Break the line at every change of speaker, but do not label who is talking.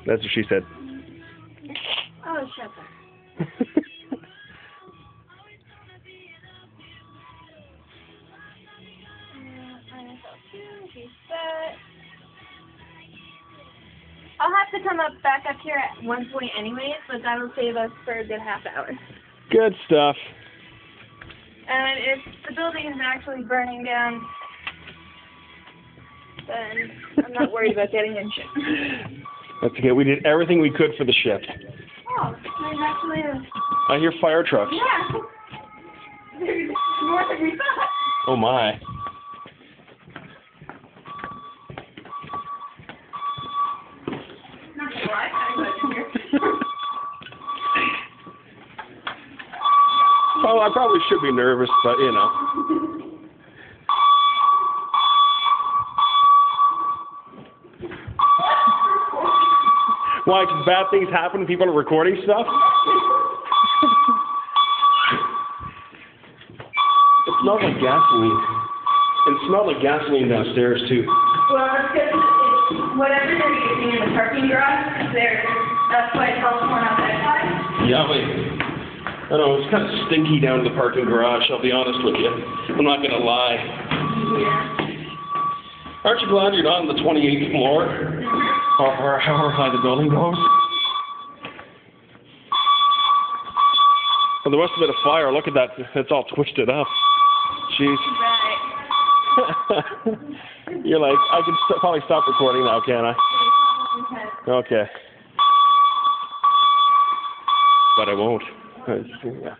That's what she said.
Oh, shut up. I'll have to come back up here at one point anyways, but that'll save us for a good half hour.
Good stuff.
And if the building is actually burning down, then I'm not worried about getting injured.
That's okay. We did everything we could for the ship.
Oh, there's actually a...
I hear fire trucks.
Yeah. There's more than we thought.
Oh my.
Not gonna lie, I was here.
Oh, I probably should be nervous, but you know. Why? 'Cause bad things happen when people are recording stuff? It smelled like gasoline. It smelled like gasoline downstairs, too.
Well, it's because whatever they're using in the parking garage, that's why it smells more outside.
Yummy. I don't know, it's kind of stinky down in the parking garage, I'll be honest with you. I'm not going to lie.
Yeah.
Aren't you glad you're not on the 28th floor? Or however high the building goes? Well, there must have been a fire. Look at that. It's all twisted up. Jeez.
Right.
You're like, I can probably stop recording now, can't I? Okay. But I won't. Yeah.